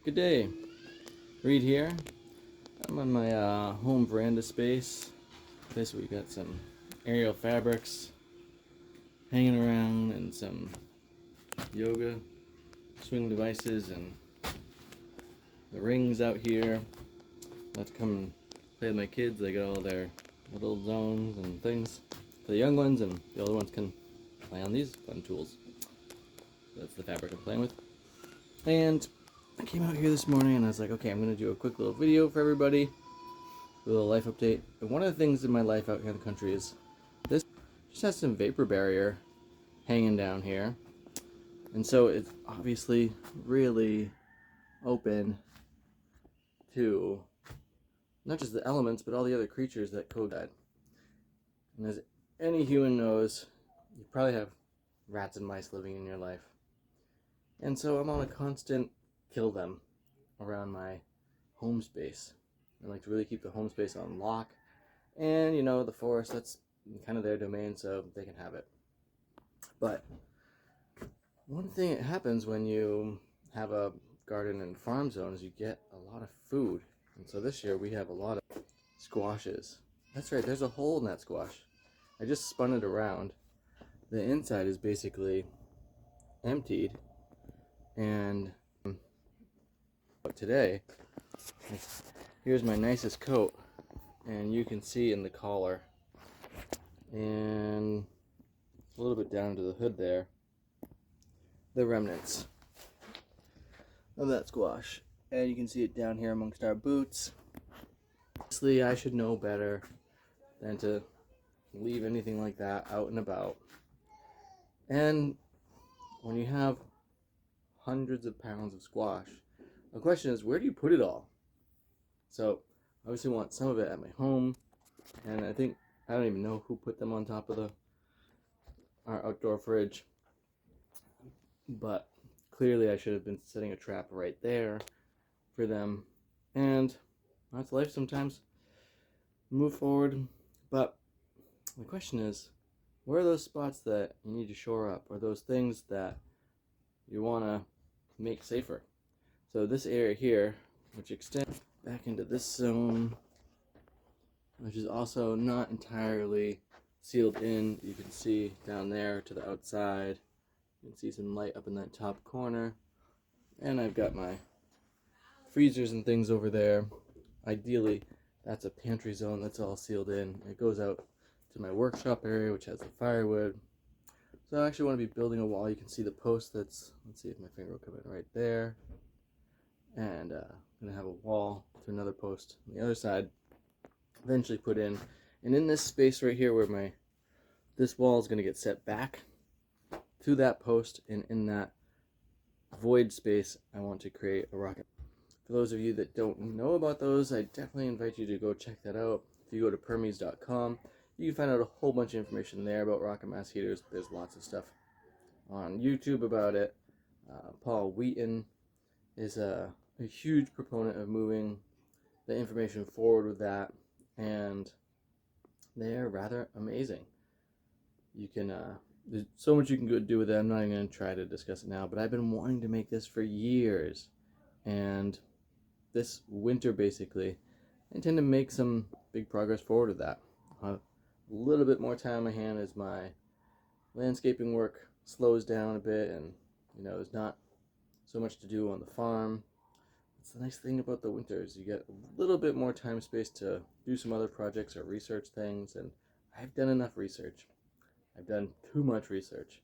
Good day. Reed here. I'm on my home veranda space. Basically, we got some aerial fabrics hanging around and some yoga swing devices and the rings out here. Let's come and play with my kids. They got all their little zones and things for the young ones, and the older ones can play on these fun tools. That's the fabric I'm playing with. And I came out here this morning and I was like, okay, I'm going to do a quick little video for everybody. A little life update. And one of the things in my life out here in the country is this just has some vapor barrier hanging down here. And so it's obviously really open to not just the elements, but all the other creatures that co-died. And as any human knows, you probably have rats and mice living in your life. And so I'm on a constant kill them around my home space. I like to really keep the home space on lock. And, you know, the forest, that's kind of their domain, so they can have it. But one thing that happens when you have a garden and farm zone is you get a lot of food. And so this year we have a lot of squashes. That's right, there's a hole in that squash. I just spun it around. The inside is basically emptied. And today, here's my nicest coat, and you can see in the collar and a little bit down to the hood there the remnants of that squash, and you can see it down here amongst our boots. Obviously I should know better than to leave anything like that out and about. And when you have hundreds of pounds of squash, the question is, where do you put it all? So I obviously want some of it at my home, and I don't even know who put them on top of our outdoor fridge, but clearly I should have been setting a trap right there for them. And that's life sometimes. Move forward, but the question is, where are those spots that you need to shore up, or those things that you want to make safer? So this area here, which extends back into this zone, which is also not entirely sealed in. You can see down there to the outside. You can see some light up in that top corner. And I've got my freezers and things over there. Ideally, that's a pantry zone that's all sealed in. It goes out to my workshop area, which has the firewood. So I actually want to be building a wall. You can see the post that's, let's see if my finger will come in right there. And I'm going to have a wall to another post on the other side, eventually put in. And in this space right here where this wall is going to get set back to that post, and in that void space I want to create a rocket. For those of you that don't know about those, I definitely invite you to go check that out. If you go to permies.com, you can find out a whole bunch of information there about rocket mass heaters. There's lots of stuff on YouTube about it. Paul Wheaton is a huge proponent of moving the information forward with that, and they are rather amazing. You can there's so much you can go do with it. I'm not even going to try to discuss it now, but I've been wanting to make this for years, and this winter basically I intend to make some big progress forward with that. A little bit more time on my hand as my landscaping work slows down a bit, and you know, there's not so much to do on the farm. It's the nice thing about the winters, you get a little bit more time space to do some other projects or research things, and I've done enough research. I've done too much research,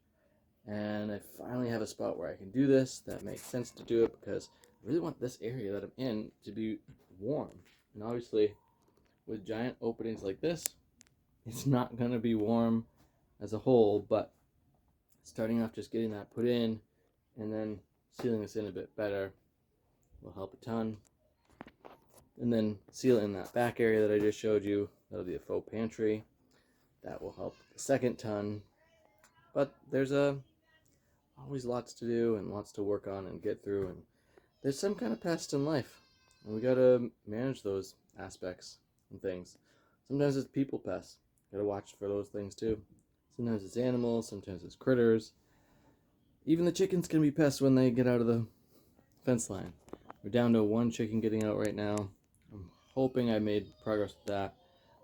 and I finally have a spot where I can do this that makes sense to do it, because I really want this area that I'm in to be warm. And obviously with giant openings like this, it's not going to be warm as a whole, but starting off just getting that put in and then sealing this in a bit better will help a ton. And then seal in that back area that I just showed you. That'll be a faux pantry. That will help the second ton. But there's always lots to do and lots to work on and get through. And there's some kind of pest in life, and we gotta manage those aspects and things. Sometimes it's people pests. Gotta watch for those things too. Sometimes it's animals. Sometimes it's critters. Even the chickens can be pests when they get out of the fence line. We're down to 1 chicken getting out right now. I'm hoping I made progress with that,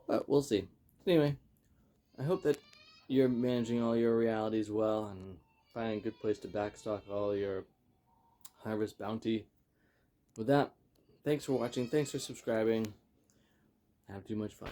but we'll see. Anyway, I hope that you're managing all your realities well and finding a good place to backstock all your harvest bounty. With that, thanks for watching, thanks for subscribing. Have too much fun.